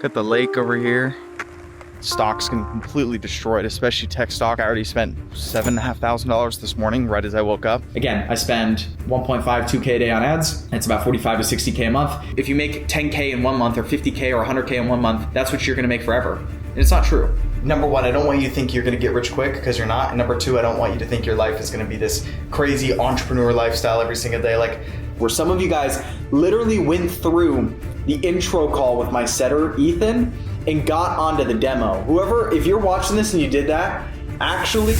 Got the lake over here. Stocks can completely destroy it, especially tech stock. I already spent $7,500 this morning right as I woke up. Again, I spend 1.5, 2K a day on ads. It's about 45 to 60K a month. If you make 10K in 1 month or 50K or 100K in 1 month, that's what you're gonna make forever. And it's not true. Number one, I don't want you to think you're gonna get rich quick, because you're not. And number two, I don't want you to think your life is gonna be this crazy entrepreneur lifestyle every single day. Like, where some of you guys literally went through the intro call with my setter, Ethan, and got onto the demo. Whoever, if you're watching this and you did that, actually.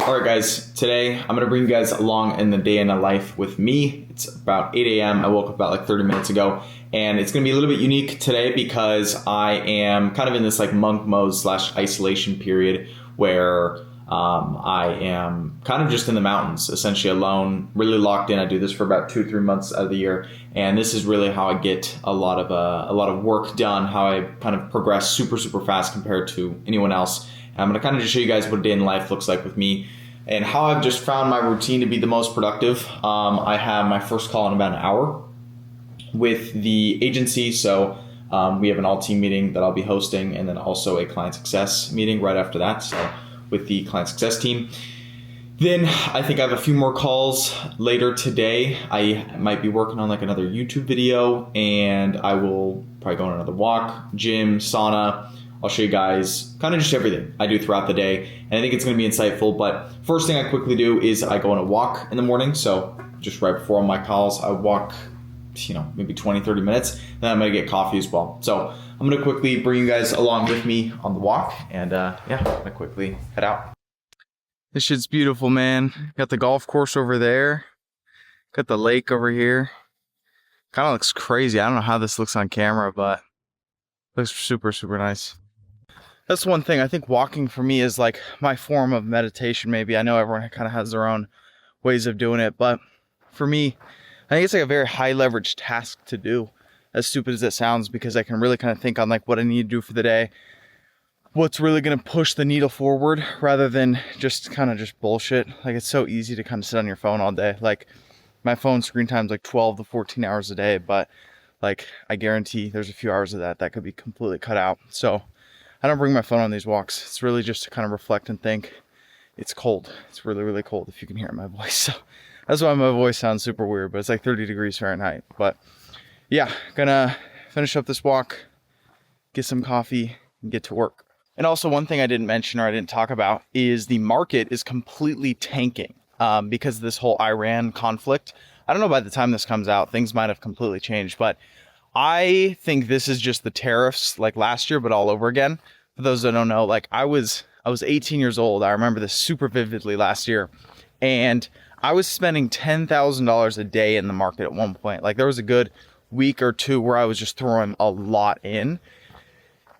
All right, guys, today I'm gonna bring you guys along in the day in the life with me. It's about 8 a.m. I woke up about like 30 minutes ago, and it's gonna be a little bit unique today because I am kind of in this like monk mode / isolation period where I am kind of just in the mountains, essentially alone, really locked in. I do this for about 2-3 months out of the year, and this is really how I get a lot of work done, how I kind of progress super fast compared to anyone else. And I'm going to kind of just show you guys what a day in life looks like with me and how I've just found my routine to be the most productive. I have my first call in about an hour with the agency, so we have an all-team meeting that I'll be hosting, and then also a client success meeting right after that. So with the client success team. Then I think I have a few more calls later today. I might be working on like another YouTube video, and I will probably go on another walk, gym, sauna. I'll show you guys kind of just everything I do throughout the day. And I think it's gonna be insightful, but first thing I quickly do is I go on a walk in the morning. So just right before all my calls, I walk, maybe 20-30 minutes. Then I'm gonna get coffee as well. So I'm gonna quickly bring you guys along with me on the walk, and I'm gonna quickly head out. This shit's beautiful, man. Got the golf course over there. Got the lake over here. Kind of looks crazy. I don't know how this looks on camera, but looks super nice. That's one thing. I think walking for me is like my form of meditation, maybe. I know everyone kind of has their own ways of doing it, but for me, I think it's like a very high leverage task to do, as stupid as it sounds, because I can really kind of think on like what I need to do for the day, what's really going to push the needle forward, rather than just kind of just bullshit. Like, it's so easy to kind of sit on your phone all day. Like, my phone screen time's like 12 to 14 hours a day, but like, I guarantee there's a few hours of that could be completely cut out. So I don't bring my phone on these walks. It's really just to kind of reflect and think. It's cold. It's really cold, if you can hear my voice. So that's why my voice sounds super weird, but it's like 30 degrees Fahrenheit. But yeah, gonna finish up this walk, get some coffee, and get to work. And also, one thing I didn't mention or I didn't talk about is the market is completely tanking because of this whole Iran conflict. I don't know, by the time this comes out, things might have completely changed, but I think this is just the tariffs like last year, but all over again. For those that don't know, like I was 18 years old. I remember this super vividly last year, and I was spending $10,000 a day in the market at one point. Like, there was a good week or two where I was just throwing a lot in,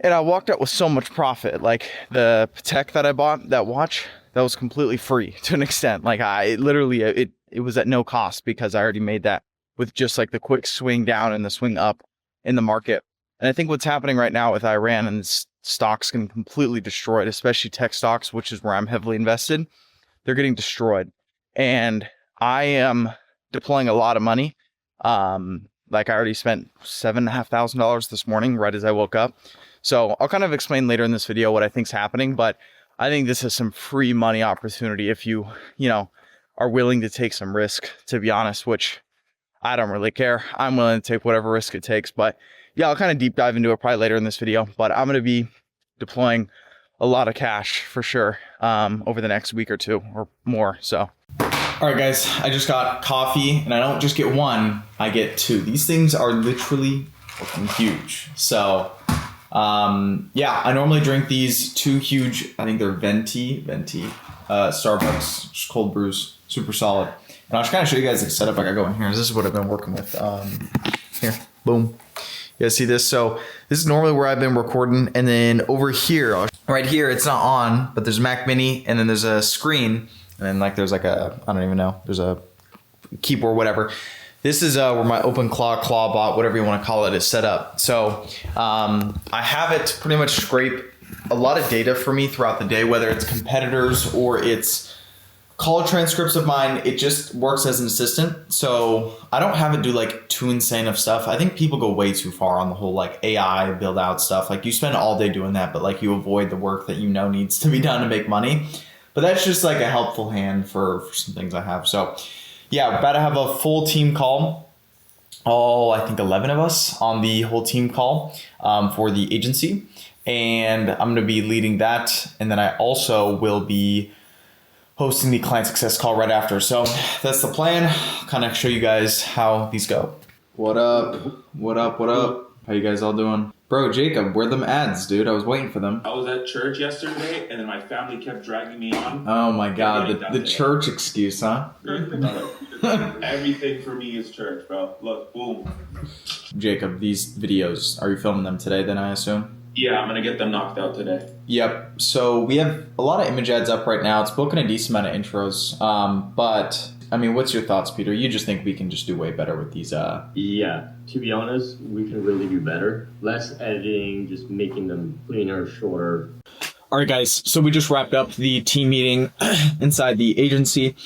and I walked out with so much profit. Like, the Patek that I bought, that watch, that was completely free to an extent. Like, I literally, it was at no cost because I already made that with just like the quick swing down and the swing up in the market. And I think what's happening right now with Iran, and stocks getting completely destroyed, especially tech stocks, which is where I'm heavily invested, they're getting destroyed. And I am deploying a lot of money. Like, I already spent $7,500 this morning right as I woke up. So I'll kind of explain later in this video what I think's happening, but I think this is some free money opportunity if you are willing to take some risk, to be honest, which I don't really care. I'm willing to take whatever risk it takes, but yeah, I'll kind of deep dive into it probably later in this video, but I'm going to be deploying a lot of cash for sure over the next week or two or more. So, all right, guys, I just got coffee, and I don't just get one, I get two. These things are literally fucking huge. So, yeah, I normally drink these two huge, I think they're Venti, Starbucks, just cold brews, super solid. And I'll just kind of show you guys the setup I got going here. This is what I've been working with. Here, boom. You guys see this? So this is normally where I've been recording. And then over here, right here, it's not on, but there's a Mac Mini, and then there's a screen. And then like there's like a, I don't even know, there's a keyboard, whatever. This is where my OpenClaw, ClawBot, whatever you want to call it, is set up. So I have it pretty much scrape a lot of data for me throughout the day, whether it's competitors or it's call transcripts of mine, it just works as an assistant. So I don't have it do like too insane of stuff. I think people go way too far on the whole like AI build out stuff. Like you spend all day doing that, but like you avoid the work that you know needs to be done to make money. But that's just like a helpful hand for some things I have. So yeah, about to have a full team call. All, I think 11 of us on the whole team call for the agency. And I'm going to be leading that. And then I also will be hosting the client success call right after. So that's the plan. I'll kind of show you guys how these go. What up? What up? What up? How you guys all doing? Bro, Jacob, where them ads, dude? I was waiting for them. I was at church yesterday, and then my family kept dragging me on. Oh my God, the church excuse, huh? Everything for me is church, bro. Look, boom. Jacob, these videos, are you filming them today then, I assume? Yeah, I'm going to get them knocked out today. Yep. So we have a lot of image ads up right now. It's booking a decent amount of intros. But, I mean, what's your thoughts, Peter? You just think we can just do way better with these? Yeah, to be honest, we can really do better. Less editing, just making them cleaner, shorter. All right, guys. So we just wrapped up the team meeting inside the agency.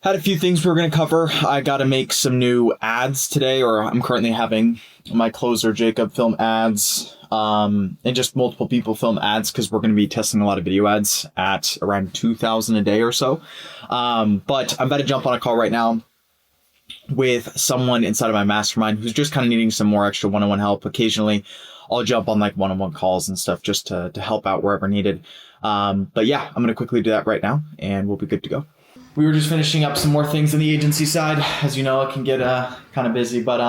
Had a few things we were going to cover. I got to make some new ads today, or I'm currently having my closer, Jacob, film ads. And just multiple people film ads because we're going to be testing a lot of video ads at around 2,000 a day or so. But I'm about to jump on a call right now with someone inside of my mastermind who's just kind of needing some more extra one-on-one help. Occasionally, I'll jump on like one-on-one calls and stuff just to help out wherever needed. But yeah, I'm going to quickly do that right now and we'll be good to go. We were just finishing up some more things on the agency side. As you know, it can get kind of busy, but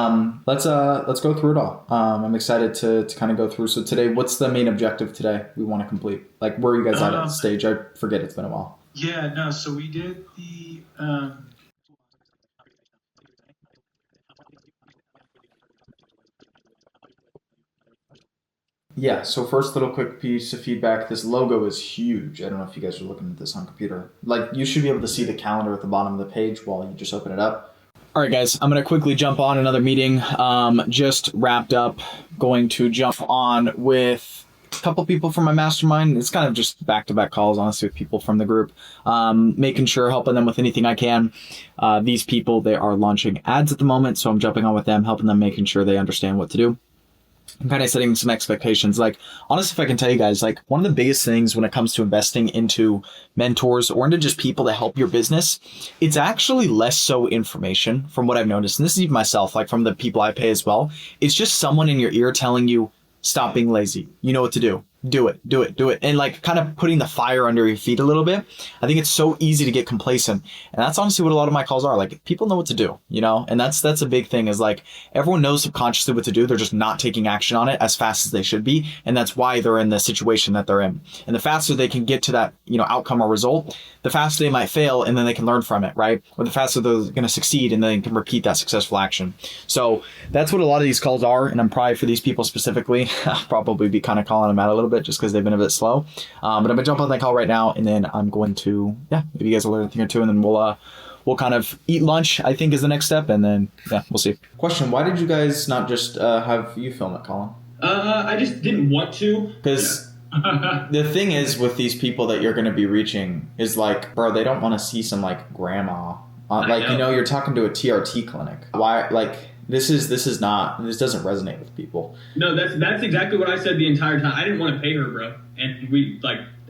let's go through it all. I'm excited to kind of go through. So today, what's the main objective today we want to complete? Like, where are you guys at the stage? I forget, it's been a while. Yeah, no, so we did the Yeah, so first little quick piece of feedback. This logo is huge. I don't know if you guys are looking at this on computer. Like, you should be able to see the calendar at the bottom of the page while you just open it up. All right, guys, I'm going to quickly jump on another meeting. Just wrapped up, going to jump on with a couple people from my mastermind. It's kind of just back-to-back calls, honestly, with people from the group. Making sure, helping them with anything I can. These people, they are launching ads at the moment, so I'm jumping on with them, helping them, making sure they understand what to do. I'm kind of setting some expectations. Like, honestly, if I can tell you guys, like, one of the biggest things when it comes to investing into mentors or into just people to help your business, it's actually less so information from what I've noticed. And this is even myself, like from the people I pay as well. It's just someone in your ear telling you, stop being lazy. You know what to do. Do it, do it, do it. And like kind of putting the fire under your feet a little bit. I think it's so easy to get complacent. And that's honestly what a lot of my calls are. Like, people know what to do, you know? And that's a big thing, is like, everyone knows subconsciously what to do. They're just not taking action on it as fast as they should be. And that's why they're in the situation that they're in. And the faster they can get to that, outcome or result, the faster they might fail and then they can learn from it, right? Or the faster they're going to succeed and then they can repeat that successful action. So that's what a lot of these calls are. And I'm probably, for these people specifically, I'll probably be kind of calling them out a little bit just because they've been a bit slow. But I'm going to jump on that call right now, and then I'm going to, maybe you guys will learn a thing or two, and then we'll kind of eat lunch, I think, is the next step, and then, we'll see. Question, why did you guys not just have you film it, Colin? I just didn't want to. Because the thing is with these people that you're going to be reaching is like, bro, they don't want to see some like grandma. You're talking to a TRT clinic. Why, like... This doesn't resonate with people. No, that's exactly what I said the entire time. I didn't want to pay her, bro. And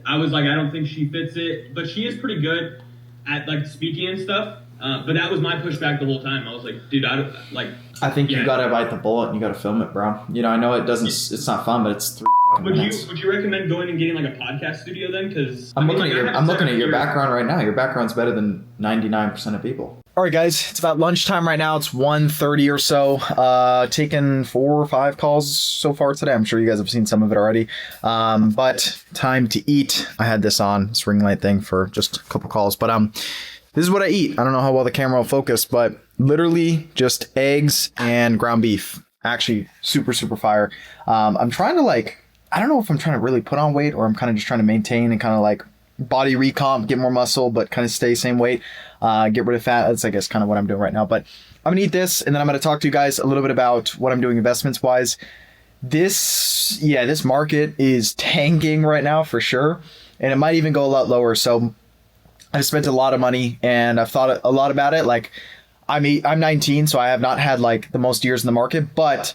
I was like, I don't think she fits it, but she is pretty good at like speaking and stuff. But that was my pushback the whole time. I was like, dude, I think you gotta bite the bullet and you gotta film it, bro. I know it's not fun, but it's 3 minutes. Would you recommend going and getting like a podcast studio then? Because I'm looking at your background right now. Your background's better than 99% of people. All right, guys, it's about lunchtime right now. It's 1:30 or so. Taken 4 or 5 calls so far today. I'm sure you guys have seen some of it already. But time to eat. I had this on, this ring light thing, for just a couple calls. But this is what I eat. I don't know how well the camera will focus, but literally just eggs and ground beef. Actually, super, super fire. I'm trying to I don't know if I'm trying to really put on weight or I'm kind of just trying to maintain and kind of like body recomp, get more muscle, but kind of stay same weight. Get rid of fat. That's, I guess, kind of what I'm doing right now. But I'm gonna eat this, and then I'm gonna talk to you guys a little bit about what I'm doing investments wise. This market is tanking right now for sure, and it might even go a lot lower. So I've spent a lot of money and I've thought a lot about it. Like I'm 19, so I have not had like the most years in the market, but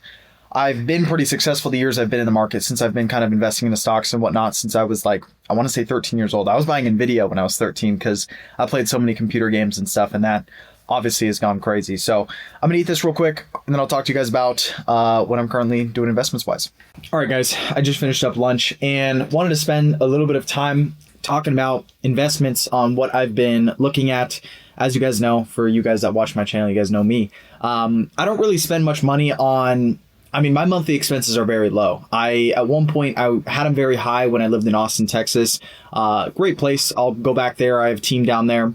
I've been pretty successful the years I've been in the market since I've been kind of investing into stocks and whatnot since I was like, I want to say 13 years old. I was buying Nvidia when I was 13 because I played so many computer games and stuff, and that obviously has gone crazy. So I'm gonna eat this real quick and then I'll talk to you guys about what I'm currently doing investments wise. All right, guys, I just finished up lunch and wanted to spend a little bit of time talking about investments on what I've been looking at. As you guys know, for you guys that watch my channel, you guys know me. I don't really spend much money on, my monthly expenses are very low. At one point, I had them very high when I lived in Austin, Texas. Great place. I'll go back there. I have a team down there,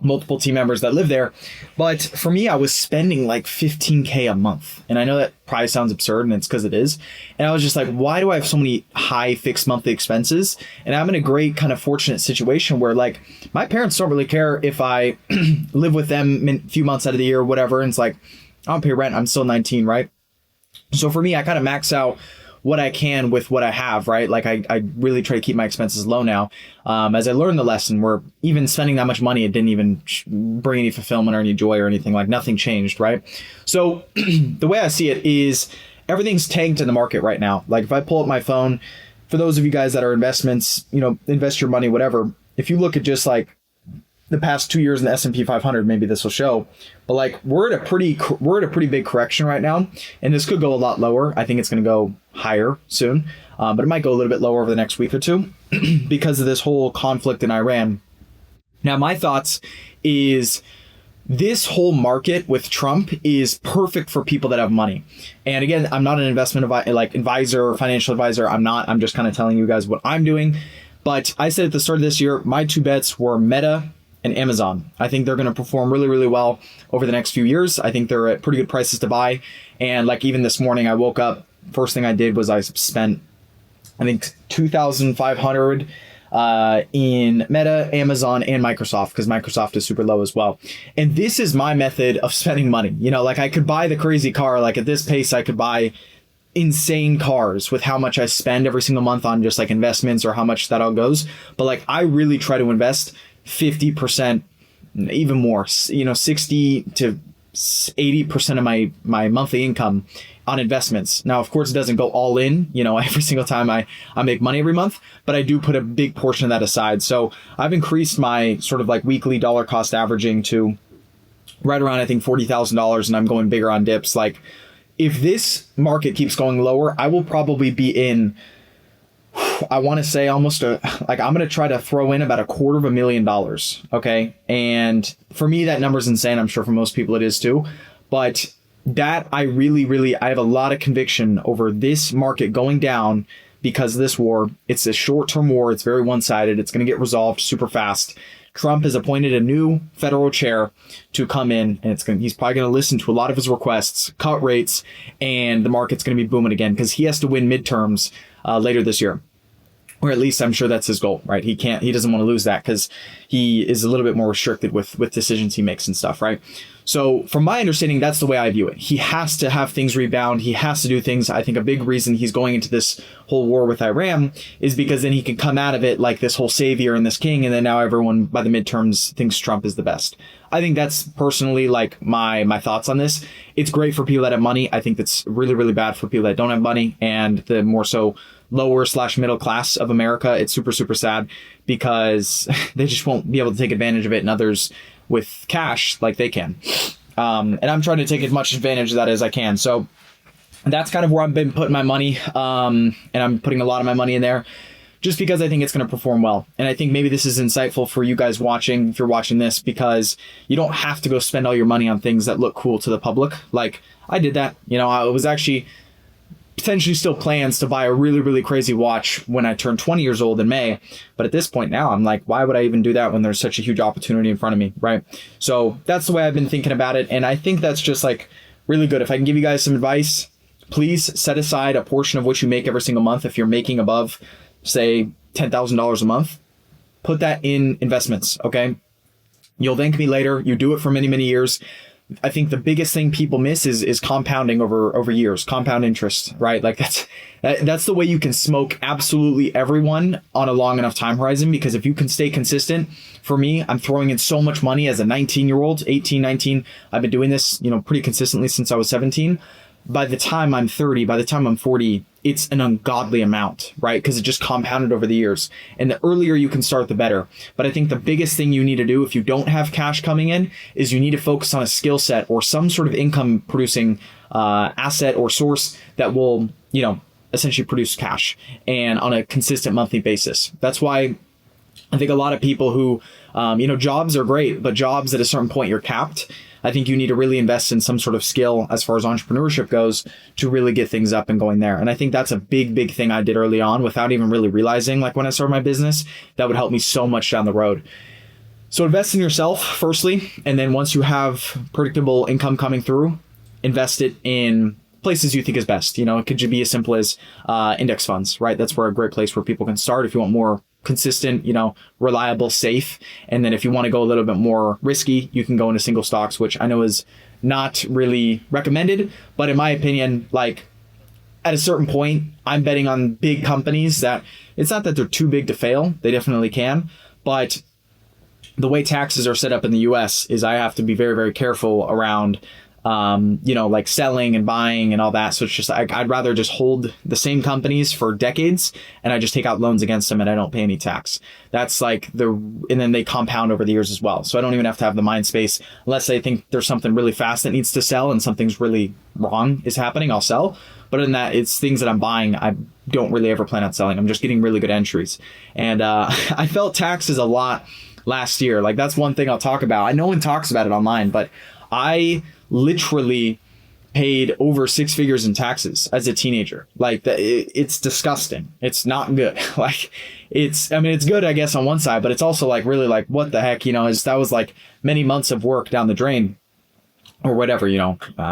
multiple team members that live there. But for me, I was spending like $15K a month. And I know that probably sounds absurd, and it's because it is. And I was just like, why do I have so many high fixed monthly expenses? And I'm in a great kind of fortunate situation where like my parents don't really care if I live with them a few months out of the year or whatever. And it's like, I don't pay rent. I'm still 19, right? So for me, I kind of max out what I can with what I have, right? Like I really try to keep my expenses low now. As I learned the lesson where even spending that much money, it didn't even bring any fulfillment or any joy or anything, like nothing changed, right? So the way I see it is everything's tanked in the market right now. Like if I pull up my phone, for those of you guys that are investments, invest your money, whatever. If you look at just like the past 2 years in the S&P 500, maybe this will show, but like we're at a pretty big correction right now, and this could go a lot lower. I think it's going to go higher soon, but it might go a little bit lower over the next week or two because of this whole conflict in Iran. Now, my thoughts is this whole market with Trump is perfect for people that have money. And again, I'm not an investment advisor or financial advisor. I'm just kind of telling you guys what I'm doing. But I said at the start of this year, my two bets were Meta and Amazon. I think they're going to perform really, really well over the next few years. I think they're at pretty good prices to buy. And like even this morning, I woke up, first thing I did was I spent, I think, $2,500 in Meta, Amazon, and Microsoft, because Microsoft is super low as well. And this is my method of spending money. Like I could buy the crazy car. Like at this pace, I could buy insane cars with how much I spend every single month on just like investments or how much that all goes. But like I really try to invest 50%, even more, 60 to 80% of my monthly income on investments. Now, of course, it doesn't go all in, every single time I make money every month, but I do put a big portion of that aside. So I've increased my sort of like weekly dollar cost averaging to right around, I think, $40,000, and I'm going bigger on dips. Like if this market keeps going lower, I will probably be in, I want to say I'm going to try to throw in about $250,000. Okay. And for me, that number's insane. I'm sure for most people it is too. But that I have a lot of conviction over this market going down because of this war. It's a short-term war. It's very one-sided. It's going to get resolved super fast. Trump has appointed a new federal chair to come in, and he's probably going to listen to a lot of his requests, cut rates, and the market's going to be booming again because he has to win midterms later this year. Or at least I'm sure that's his goal, right? He doesn't want to lose that because he is a little bit more restricted with decisions he makes and stuff, right? So from my understanding, that's the way I view it. He has to have things rebound. He has to do things. I think a big reason he's going into this whole war with Iran is because then he can come out of it like this whole savior and this king. And then now everyone by the midterms thinks Trump is the best. I think that's personally like my thoughts on this. It's great for people that have money. I think that's really, really bad for people that don't have money, and the more so lower/middle class of America. It's super, super sad because they just won't be able to take advantage of it, and others with cash like they can. And I'm trying to take as much advantage of that as I can. So that's kind of where I've been putting my money. And I'm putting a lot of my money in there just because I think it's going to perform well. And I think maybe this is insightful for you guys watching, if you're watching this, because you don't have to go spend all your money on things that look cool to the public. Like I did that, I was actually potentially still plans to buy a really, really crazy watch when I turned 20 years old in May. But at this point now, I'm like, why would I even do that when there's such a huge opportunity in front of me, right? So that's the way I've been thinking about it. And I think that's just like really good. If I can give you guys some advice, please set aside a portion of what you make every single month. If you're making above, say, $10,000 a month, put that in investments, okay? You'll thank me later. You do it for many, many years. I think the biggest thing people miss is compounding over years, compound interest, right? Like that's the way you can smoke absolutely everyone on a long enough time horizon, because if you can stay consistent, for me, I'm throwing in so much money as a 19-year-old, 18, 19. I've been doing this, pretty consistently since I was 17. By the time I'm 30, by the time I'm 40, it's an ungodly amount, right? Because it just compounded over the years. And the earlier you can start, the better. But I think the biggest thing you need to do if you don't have cash coming in is you need to focus on a skill set or some sort of income producing asset or source that will, essentially produce cash and on a consistent monthly basis. That's why I think a lot of people who, jobs are great, but jobs at a certain point you're capped. I think you need to really invest in some sort of skill as far as entrepreneurship goes to really get things up and going there. And I think that's a big, big thing I did early on without even really realizing, like when I started my business, that would help me so much down the road. So invest in yourself firstly. And then once you have predictable income coming through, invest it in places you think is best. It could be as simple as index funds, right? That's where a great place where people can start if you want more consistent, reliable, safe. And then if you want to go a little bit more risky, you can go into single stocks, which I know is not really recommended. But in my opinion, like at a certain point, I'm betting on big companies that it's not that they're too big to fail. They definitely can. But the way taxes are set up in the US is I have to be very, very careful around like selling and buying and all that. So it's just, I'd rather just hold the same companies for decades and I just take out loans against them and I don't pay any tax. That's like and then they compound over the years as well. So I don't even have to have the mind space unless I think there's something really fast that needs to sell and something's really wrong is happening, I'll sell. But in that, it's things that I'm buying, I don't really ever plan on selling. I'm just getting really good entries. And I felt taxes a lot last year. Like that's one thing I'll talk about. I know one talks about it online, but I literally paid over 6 figures in taxes as a teenager. Like it's disgusting. It's not good. Like it's good, I guess, on one side, but it's also like really like, what the heck, that was like many months of work down the drain or whatever, I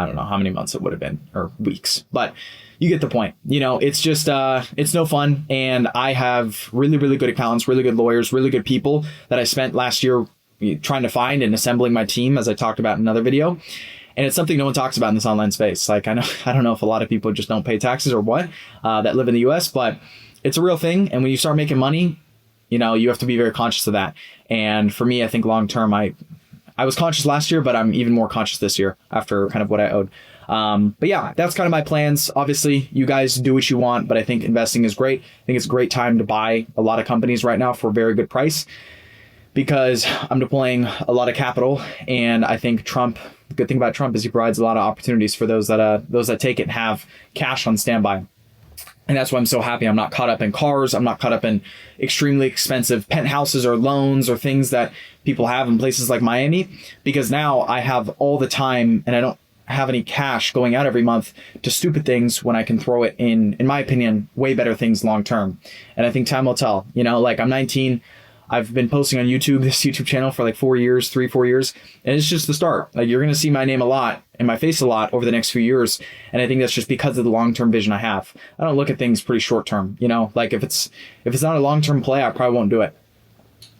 don't know how many months it would have been or weeks, but you get the point. It's just, it's no fun. And I have really, really good accountants, really good lawyers, really good people that I spent last year trying to find and assembling my team, as I talked about in another video. And it's something no one talks about in this online space. Like I don't know if a lot of people just don't pay taxes or what, that live in the US, but it's a real thing. And when you start making money, you have to be very conscious of that. And for me, I think long-term, I was conscious last year, but I'm even more conscious this year after kind of what I owed. But yeah, that's kind of my plans. Obviously, you guys do what you want, but I think investing is great. I think it's a great time to buy a lot of companies right now for a very good price, because I'm deploying a lot of capital. And I think the good thing about Trump is he provides a lot of opportunities for those that take it and have cash on standby. And that's why I'm so happy I'm not caught up in cars. I'm not caught up in extremely expensive penthouses or loans or things that people have in places like Miami, because now I have all the time and I don't have any cash going out every month to stupid things when I can throw it in my opinion, way better things long term. And I think time will tell. Like I'm 19. I've been posting on this YouTube channel for like 4 years, 3-4 years. And it's just the start. Like you're going to see my name a lot and my face a lot over the next few years. And I think that's just because of the long-term vision I have. I don't look at things pretty short-term, like if it's not a long-term play, I probably won't do it.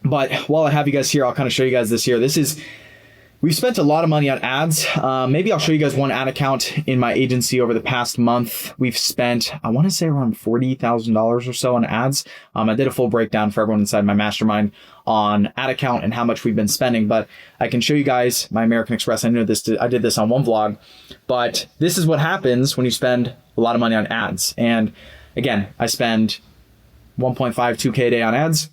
But while I have you guys here, I'll kind of show you guys this here. We've spent a lot of money on ads. Maybe I'll show you guys one ad account in my agency over the past month. We've spent, I want to say around $40,000 or so on ads. I did a full breakdown for everyone inside my mastermind on ad account and how much we've been spending, but I can show you guys my American Express. I did this on one vlog, but this is what happens when you spend a lot of money on ads. And again, I spend 2K a day on ads.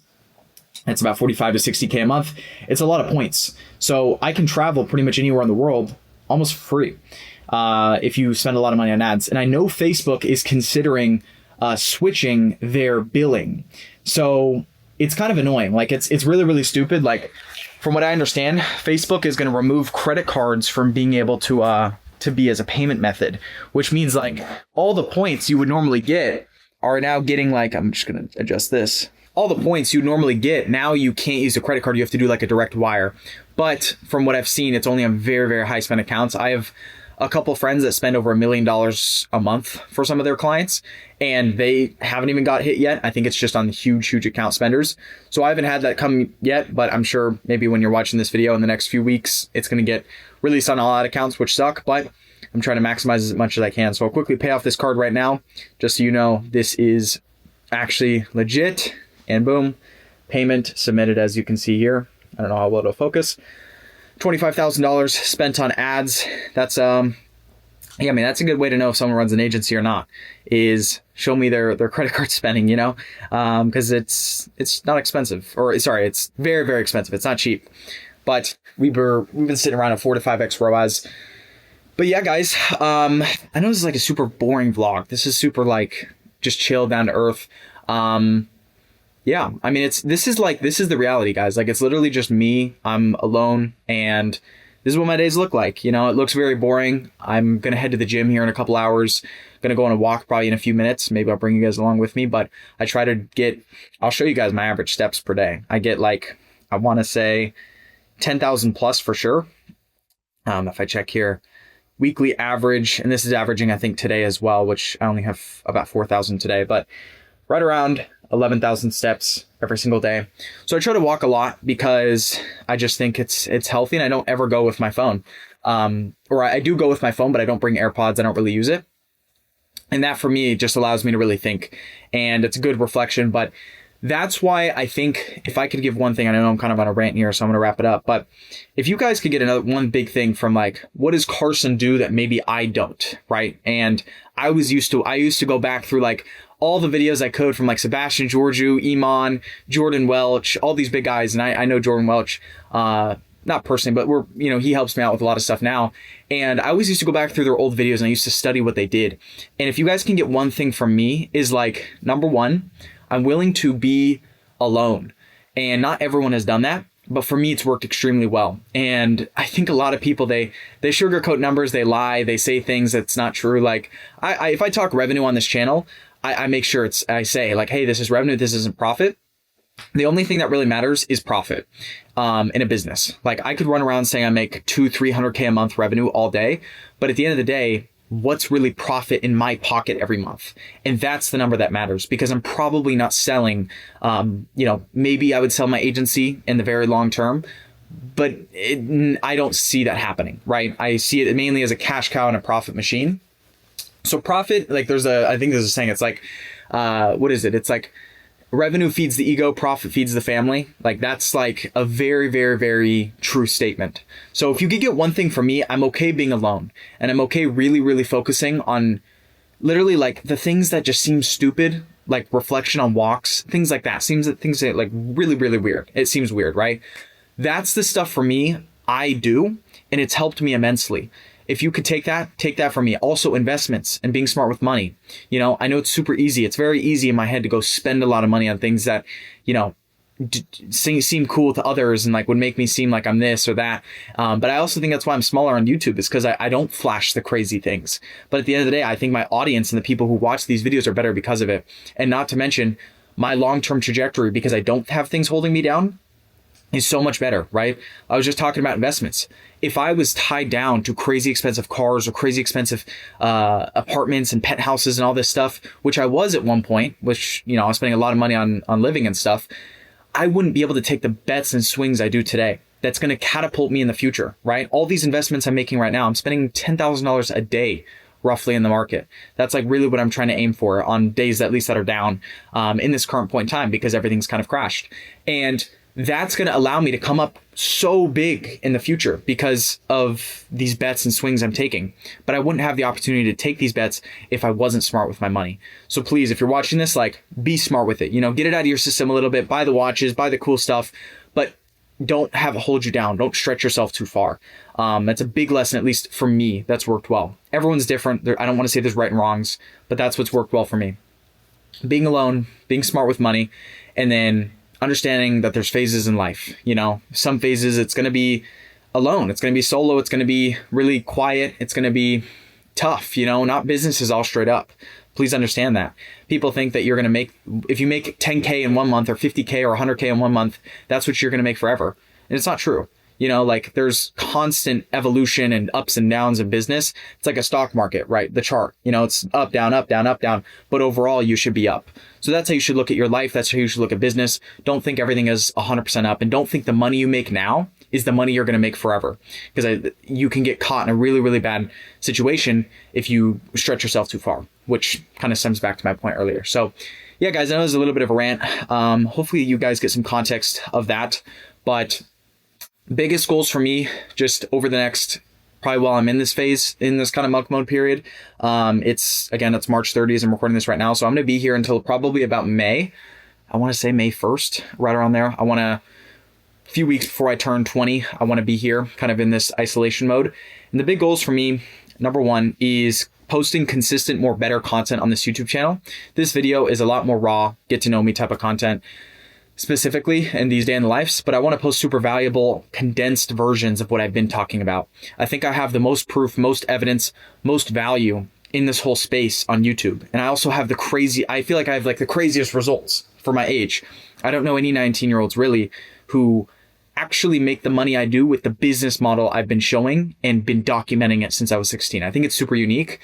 It's about 45 to 60K a month. It's a lot of points. So I can travel pretty much anywhere in the world almost free if you spend a lot of money on ads. And I know Facebook is considering switching their billing. So it's kind of annoying. Like it's really, really stupid. Like from what I understand, Facebook is going to remove credit cards from being able to be as a payment method, which means like all the points you would normally get are now getting like, I'm just going to adjust this. All the points you normally get, now you can't use a credit card. You have to do like a direct wire. But from what I've seen, it's only on very, very high spend accounts. I have a couple friends that spend over $1 million a month for some of their clients, and they haven't even got hit yet. I think it's just on the huge account spenders. So I haven't had that come yet, but I'm sure maybe when you're watching this video in the next few weeks, it's going to get released on all ad accounts, which suck, but I'm trying to maximize as much as I can. So I'll quickly pay off this card right now, just so you know this is actually legit. And boom, payment submitted, as you can see here. I don't know how well it'll focus. $25,000 spent on ads. That's yeah, I mean, that's a good way to know if someone runs an agency or not, is show me their credit card spending, you know, because it's not expensive, or sorry, it's very expensive. It's not cheap, but we've been sitting around at 4 to 5x ROAS. But yeah, guys, I know this is like a super boring vlog. This is super like just chill, down to earth. Yeah, I mean, this is the reality, guys. Like, it's literally just me. I'm alone, and this is what my days look like. You know, it looks very boring. I'm going to head to the gym here in a couple hours. Going to go on a walk probably in a few minutes. Maybe I'll bring you guys along with me, but I try to I'll show you guys my average steps per day. I get like, I want to say 10,000 plus for sure. If I check here, weekly average, and this is averaging, I think, today as well, which I only have about 4,000 today, but right around 11,000 steps every single day. So I try to walk a lot because I just think it's healthy, and I don't ever go with my phone. Or I do go with my phone, but I don't bring AirPods. I don't really use it. And that for me just allows me to really think, and it's a good reflection. But that's why I think if I could give one thing, I know I'm kind of on a rant here, so I'm going to wrap it up. But if you guys could get one big thing from like, what does Carson do that maybe I don't, right? And I used to go back through like all the videos I could from like Sebastian Georgiou, Iman, Jordan Welch, all these big guys. And I know Jordan Welch, not personally, but he helps me out with a lot of stuff now. And I always used to go back through their old videos, and I used to study what they did. And if you guys can get one thing from me, is like, number one, I'm willing to be alone. And not everyone has done that, but for me, it's worked extremely well. And I think a lot of people, they sugarcoat numbers, they lie, they say things that's not true. Like if I talk revenue on this channel, I make sure I say like, hey, this is revenue, this isn't profit. The only thing that really matters is profit in a business. Like, I could run around saying I make 200-300K a month revenue all day, but at the end of the day, what's really profit in my pocket every month? And that's the number that matters, because I'm probably not selling, maybe I would sell my agency in the very long term, but I don't see that happening, right? I see it mainly as a cash cow and a profit machine. So profit, like I think there's a saying, it's like, what is it? It's like, revenue feeds the ego, profit feeds the family. Like, that's like a very true statement. So if you could get one thing from me, I'm okay being alone, and I'm okay really focusing on literally like the things that just seem stupid, like reflection on walks, things like that. Things that like really weird. It seems weird, right? That's the stuff for me I do, and it's helped me immensely. If you could take that from me. Also, investments and being smart with money. You know, I know it's super easy. It's very easy in my head to go spend a lot of money on things that, seem cool to others and like would make me seem like I'm this or that. But I also think that's why I'm smaller on YouTube, is because I don't flash the crazy things. But at the end of the day, I think my audience and the people who watch these videos are better because of it. And not to mention my long-term trajectory, because I don't have things holding me down, is so much better, right? I was just talking about investments. If I was tied down to crazy expensive cars or crazy expensive apartments and penthouses and all this stuff, which I was at one point, which, I was spending a lot of money on living and stuff, I wouldn't be able to take the bets and swings I do today. That's going to catapult me in the future, right? All these investments I'm making right now, I'm spending $10,000 a day roughly in the market. That's like really what I'm trying to aim for on days at least that are down in this current point in time, because everything's kind of crashed. And that's going to allow me to come up so big in the future because of these bets and swings I'm taking. But I wouldn't have the opportunity to take these bets if I wasn't smart with my money. So please, if you're watching this, like, be smart with it. Get it out of your system a little bit. Buy the watches, buy the cool stuff, but don't have it hold you down. Don't stretch yourself too far. That's a big lesson, at least for me, that's worked well. Everyone's different. I don't want to say there's right and wrongs, but that's what's worked well for me. Being alone, being smart with money, and then understanding that there's phases in life. Some phases it's going to be alone, it's going to be solo, it's going to be really quiet, it's going to be tough, not businesses all straight up. Please understand that. People think that you're going to if you make 10K in 1 month or 50K or 100K in 1 month, that's what you're going to make forever. And it's not true. You know, like there's constant evolution and ups and downs in business. It's like a stock market, right? The chart, you know, it's up, down, up, down, up, down, but overall you should be up. So that's how you should look at your life. That's how you should look at business. Don't think everything is 100% up, and don't think the money you make now is the money you're going to make forever, because you can get caught in a really, really bad situation if you stretch yourself too far, which kind of stems back to my point earlier. So yeah, guys, I know there's a little bit of a rant. Hopefully you guys get some context of that, but biggest goals for me just over the next, probably while I'm in this phase, in this kind of monk mode period. It's March 30th. I'm recording this right now. So I'm going to be here until probably about May. I want to say May 1st, right around there. A few weeks before I turn 20, I want to be here kind of in this isolation mode. And the big goals for me, number one, is posting consistent, more better content on this YouTube channel. This video is a lot more raw, get to know me type of content specifically in these day in the lives, but I want to post super valuable, condensed versions of what I've been talking about. I think I have the most proof, most evidence, most value in this whole space on YouTube. And I also have I feel like I have like the craziest results for my age. I don't know any 19-year-olds really who actually make the money I do with the business model I've been showing and been documenting it since I was 16. I think it's super unique.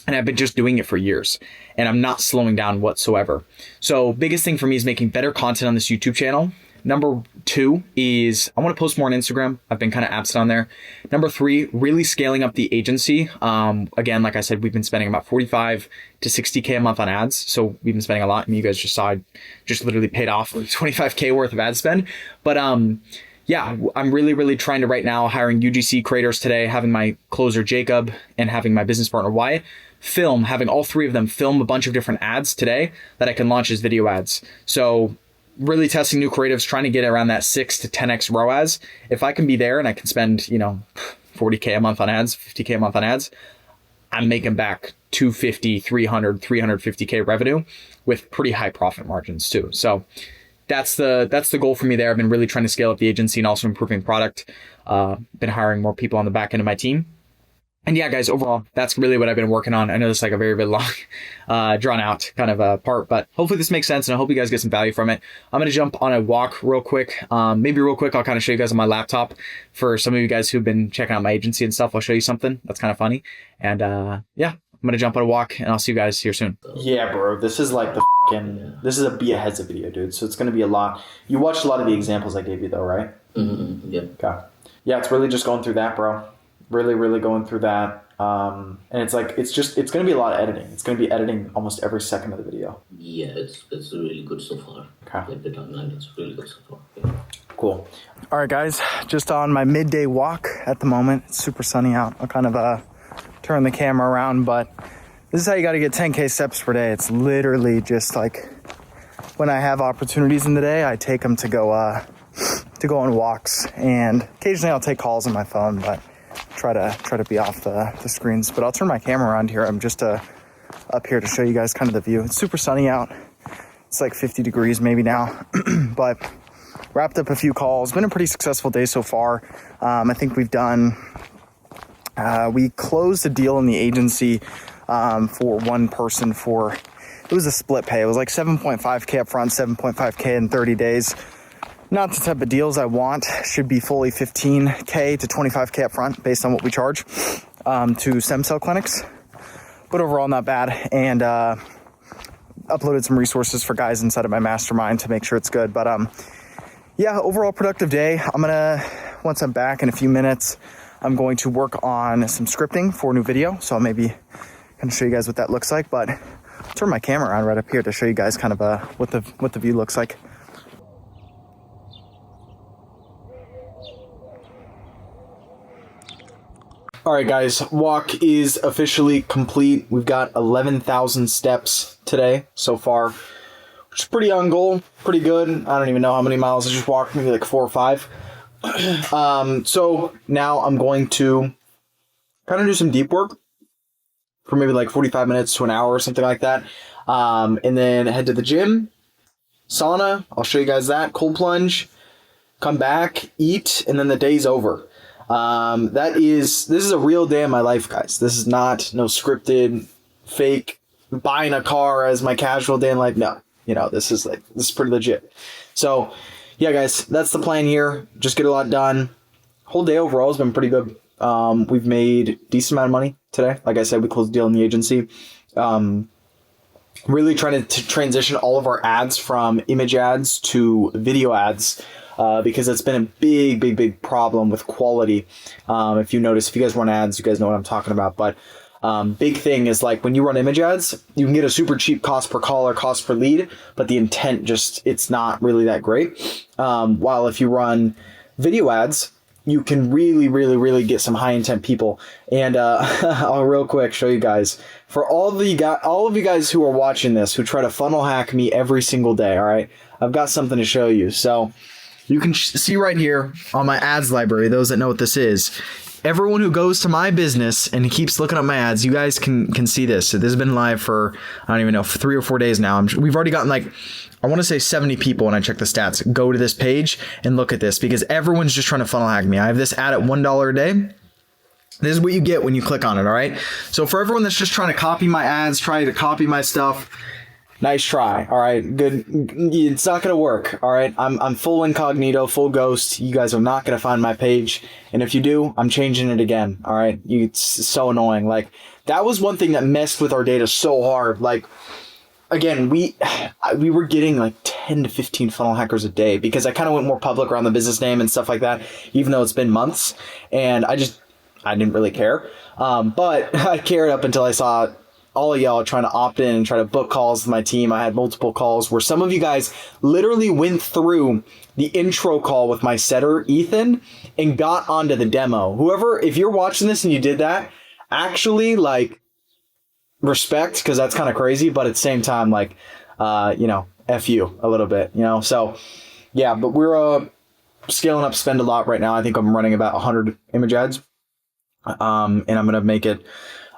And I've been just doing it for years, and I'm not slowing down whatsoever. So biggest thing for me is making better content on this YouTube channel. Number two is I want to post more on Instagram. I've been kind of absent on there. Number three, really scaling up the agency. Again, like I said, we've been spending about 45 to 60K a month on ads. So we've been spending a lot, and you guys just saw I just literally paid off 25K worth of ad spend. But yeah, I'm really, really trying to right now hiring UGC creators today, having my closer Jacob and having my business partner Wyatt having all three of them film a bunch of different ads today that I can launch as video ads. So really testing new creatives, trying to get around that 6 to 10x ROAS. If I can be there and I can spend, 40K a month on ads, 50K a month on ads, I'm making back 250, 300, 350K revenue with pretty high profit margins too. So that's the goal for me there. I've been really trying to scale up the agency and also improving product. Been hiring more people on the back end of my team. And yeah, guys, overall, that's really what I've been working on. I know this is like a very, very long, drawn out kind of part, but hopefully this makes sense, and I hope you guys get some value from it. I'm going to jump on a walk real quick. Maybe real quick, I'll kind of show you guys on my laptop. For some of you guys who've been checking out my agency and stuff, I'll show you something that's kind of funny. And yeah, I'm going to jump on a walk, and I'll see you guys here soon. Yeah, bro. This is like this is a be ahead of video, dude. So it's going to be a lot. You watched a lot of the examples I gave you though, right? Mm-hmm. Yeah. Okay. Yeah, it's really just going through that, bro. Really, really going through that. And it's going to be a lot of editing. It's going to be editing almost every second of the video. Yeah, it's really good so far. Okay. Like the timeline, it's really good so far. Yeah. Cool. All right, guys, just on my midday walk at the moment. It's super sunny out. I'll kind of turn the camera around, but this is how you got to get 10K steps per day. It's literally just like when I have opportunities in the day, I take them to go on walks, and occasionally I'll take calls on my phone, but try to be off the screens. But I'll turn my camera around here. I'm just up here to show you guys kind of the view. It's super sunny out. It's like 50 degrees maybe now, but wrapped up a few calls. Been a pretty successful day so far. I think we closed a deal in the agency for one person it was a split pay. It was like 7.5K up front, 7.5K in 30 days. Not the type of deals I want. Should be fully 15K to 25K up front based on what we charge to stem cell clinics. But overall, not bad. And uploaded some resources for guys inside of my mastermind to make sure it's good. But yeah, overall productive day. Once I'm back in a few minutes, I'm going to work on some scripting for a new video. So I'll maybe kind of show you guys what that looks like. But I'll turn my camera on right up here to show you guys kind of what the view looks like. All right, guys, walk is officially complete. We've got 11,000 steps today so far, which is pretty on goal, pretty good. I don't even know how many miles I just walked, maybe like 4 or 5. So now I'm going to kind of do some deep work for maybe like 45 minutes to an hour or something like that. And then head to the gym, sauna. I'll show you guys that. Cold plunge, come back, eat, and then the day's over. This is a real day in my life, guys. This is not no scripted, fake, buying a car as my casual day in life. No, this is pretty legit. So yeah, guys, that's the plan here. Just get a lot done. Whole day overall has been pretty good. We've made a decent amount of money today. Like I said, we closed the deal in the agency. Really trying to transition all of our ads from image ads to video ads, because it's been a big problem with quality. If you notice, if you guys run ads, you guys know what I'm talking about. But big thing is, like, when you run image ads, you can get a super cheap cost per call or cost per lead, but the intent it's not really that great. While if you run video ads, you can really get some high intent people. And I'll real quick show you guys. For all of you guys who are watching this, who try to funnel hack me every single day, all right, I've got something to show you. So you can see right here on my ads library, those that know what this is, everyone who goes to my business and keeps looking up my ads, you guys can see this. So this has been live for, I don't even know, 3 or 4 days now. We've already gotten, like, I want to say 70 people when I check the stats go to this page and look at this, because everyone's just trying to funnel hack me. I have this ad at $1 a day. This is what you get when you click on it, all right? So for everyone that's just trying to copy my ads, trying to copy my stuff, nice try, all right? Good. It's not going to work, all right? I'm full incognito, full ghost. You guys are not going to find my page. And if you do, I'm changing it again, all right? It's so annoying. Like, that was one thing that messed with our data so hard. Like, again, we were getting like 10 to 15 funnel hackers a day, because I kind of went more public around the business name and stuff like that, even though it's been months. And I didn't really care. But I cared up until I saw all of y'all trying to opt in and try to book calls with my team. I had multiple calls where some of you guys literally went through the intro call with my setter, Ethan, and got onto the demo. Whoever, if you're watching this and you did that, actually, like, respect, because that's kind of crazy, but at the same time, like, F you a little bit, So, yeah, but we're scaling up spend a lot right now. I think I'm running about 100 image ads. And I'm going to make it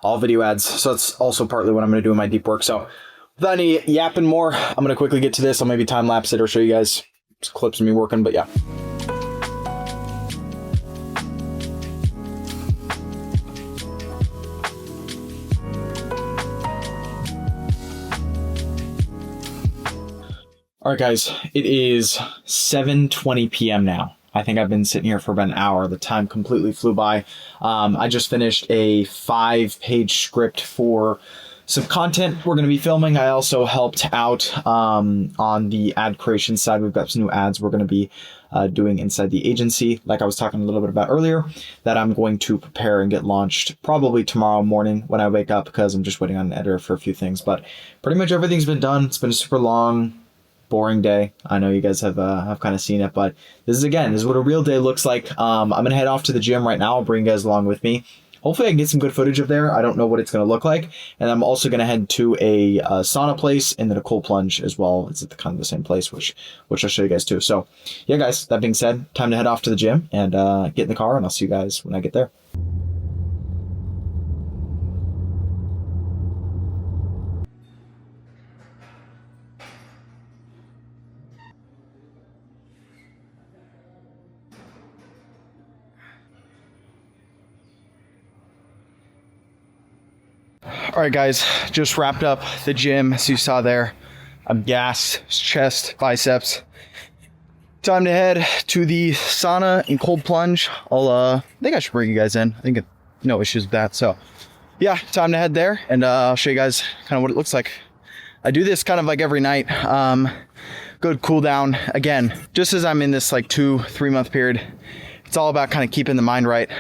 all video ads. So that's also partly what I'm going to do in my deep work. So without any yapping more, I'm going to quickly get to this. I'll maybe time lapse it or show you guys some clips of me working, but yeah. All right, guys, it is 7:20 p.m. now. I think I've been sitting here for about an hour. The time completely flew by. I just finished a 5-page script for some content we're going to be filming. I also helped out on the ad creation side. We've got some new ads we're going to be doing inside the agency, like I was talking a little bit about earlier, that I'm going to prepare and get launched probably tomorrow morning when I wake up, because I'm just waiting on an editor for a few things. But pretty much everything's been done. It's been a super long, boring day. I know you guys have kind of seen it, but this is what a real day looks like. I'm gonna head off to the gym right now. I'll bring you guys along with me. Hopefully I can get some good footage of there. I don't know what it's gonna look like. And I'm also gonna head to a sauna place and then a cold plunge as well. It's at kind of the same place, which I'll show you guys too. So yeah, guys, that being said, time to head off to the gym and get in the car, and I'll see you guys when I get there. All right, guys, just wrapped up the gym. As you saw there, I'm gassed, chest, biceps. Time to head to the sauna and cold plunge. I think I should bring you guys in. I think no issues with that. So yeah, time to head there, and I'll show you guys kind of what it looks like. I do this kind of like every night. Good cool down. Again, just as I'm in this like 2-3 month period, it's all about kind of keeping the mind right,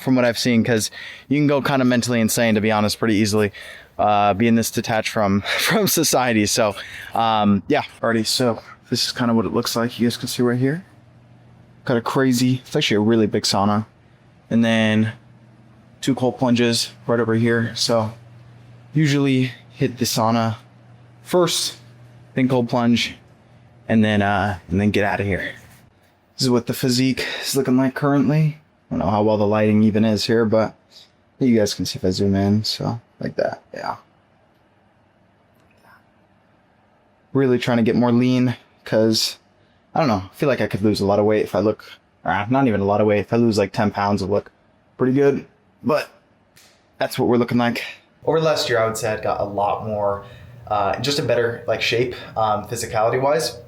from what I've seen, because you can go kind of mentally insane, to be honest, pretty easily, being this detached from society. So yeah, alrighty. So this is kind of what it looks like. You guys can see right here. Got a crazy, it's actually a really big sauna. And then 2 cold plunges right over here. So usually hit the sauna first, then cold plunge, and then get out of here. This is what the physique is looking like currently. I don't know how well the lighting even is here, but you guys can see if I zoom in. So like that, yeah. Really trying to get more lean, because I don't know, I feel like I could lose a lot of weight if I look, not even a lot of weight. If I lose like 10 pounds, it'll look pretty good. But that's what we're looking like. Over the last year, I would say I'd got a lot more, just a better like shape, physicality wise.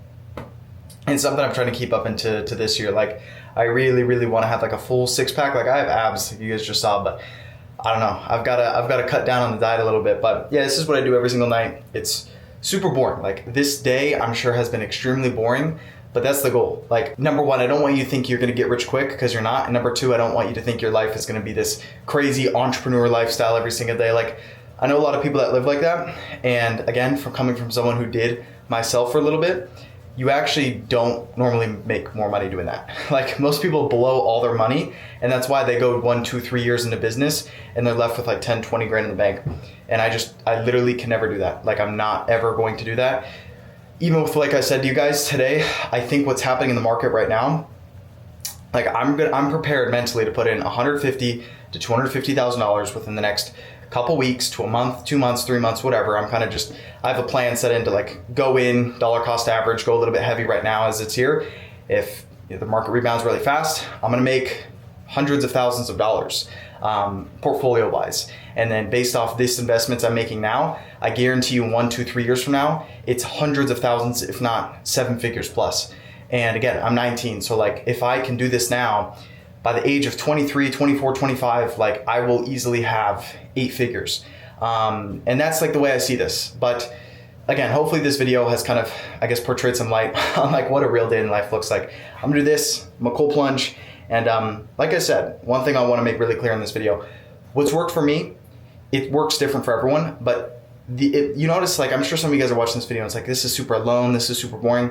and something I'm trying to keep up into this year. Like, I really, really want to have like a full 6-pack. Like, I have abs, you guys just saw, but I don't know. I've got to cut down on the diet a little bit. But yeah, this is what I do every single night. It's super boring. Like, this day, I'm sure has been extremely boring, but that's the goal. Like, number one, I don't want you to think you're going to get rich quick, because you're not. And number two, I don't want you to think your life is going to be this crazy entrepreneur lifestyle every single day. Like, I know a lot of people that live like that. And again, from coming from someone who did myself for a little bit, you actually don't normally make more money doing that. Like, most people blow all their money, and that's why they go 1, 2, 3 years into business and they're left with like 10, 20 grand in the bank. And I literally can never do that. Like, I'm not ever going to do that. Even with, like I said to you guys today, I think what's happening in the market right now, like, I'm prepared mentally to put in $150,000 to $250,000 within the next couple weeks to a month, 2 months, 3 months, whatever. I have a plan set in to like go in, dollar cost average, go a little bit heavy right now as it's here. If the market rebounds really fast, I'm gonna make hundreds of thousands of dollars portfolio wise. And then based off this investments I'm making now, I guarantee you 1, 2, 3 years from now, it's hundreds of thousands, if not 7 figures plus. And again, I'm 19. So like, if I can do this now, by the age of 23, 24, 25, like, I will easily have 8 figures. And that's like the way I see this. But again, hopefully this video has kind of, I guess, portrayed some light on like what a real day in life looks like. I'm gonna do this, I'm a cold plunge. And like I said, one thing I wanna make really clear in this video, what's worked for me, it works different for everyone. But you notice, like, I'm sure some of you guys are watching this video and it's like, this is super alone, this is super boring.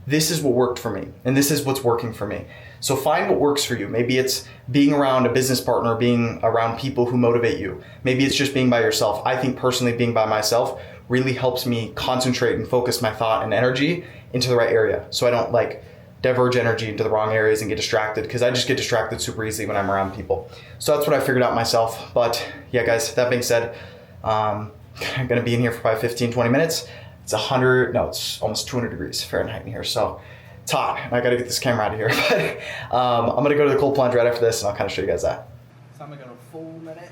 This is what worked for me, and this is what's working for me. So find what works for you. Maybe it's being around a business partner, being around people who motivate you. Maybe it's just being by yourself. I think personally being by myself really helps me concentrate and focus my thought and energy into the right area, so I don't like diverge energy into the wrong areas and get distracted, because I just get distracted super easily when I'm around people. So that's what I figured out myself. But yeah, guys, that being said, I'm gonna be in here for probably 15, 20 minutes. It's it's almost 200 degrees Fahrenheit in here, so it's hot. I gotta get this camera out of here. But I'm gonna go to the cold plunge right after this, and I'll kind of show you guys that. So I'm gonna go a full minute.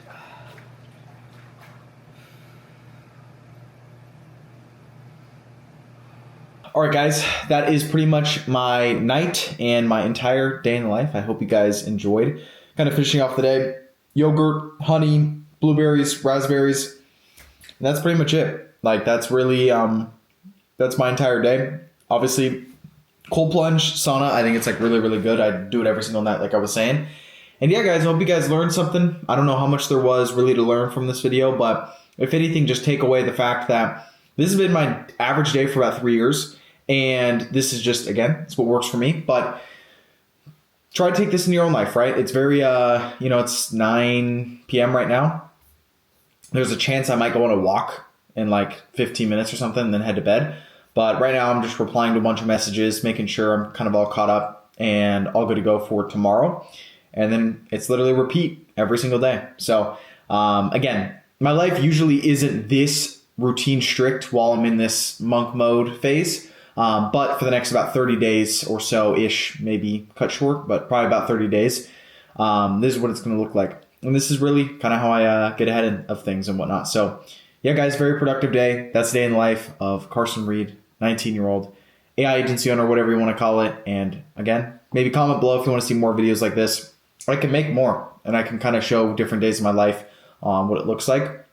All right, guys, that is pretty much my night and my entire day in the life. I hope you guys enjoyed. Kind of finishing off the day. Yogurt, honey, blueberries, raspberries. And that's pretty much it. Like, that's really, that's my entire day. Obviously, cold plunge, sauna, I think it's like really, really good. I do it every single night, like I was saying. And yeah, guys, I hope you guys learned something. I don't know how much there was really to learn from this video, but if anything, just take away the fact that this has been my average day for about 3 years. And this is just, again, it's what works for me. But try to take this in your own life, right? It's very, it's 9 p.m. right now. There's a chance I might go on a walk in like 15 minutes or something and then head to bed. But right now I'm just replying to a bunch of messages, making sure I'm kind of all caught up and all good to go for tomorrow. And then it's literally repeat every single day. So again, my life usually isn't this routine strict while I'm in this monk mode phase. But for the next about 30 days or so-ish, maybe cut short, but probably about 30 days, this is what it's going to look like. And this is really kind of how I get ahead of things and whatnot. So yeah, guys, very productive day. That's the day in the life of Carson Reed, 19-year-old AI agency owner, whatever you want to call it. And again, maybe comment below if you want to see more videos like this. I can make more, and I can kind of show different days of my life, what it looks like.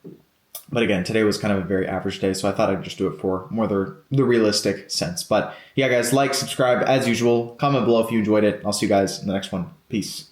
But again, today was kind of a very average day, so I thought I'd just do it for more the realistic sense. But yeah, guys, like, subscribe as usual. Comment below if you enjoyed it. I'll see you guys in the next one. Peace.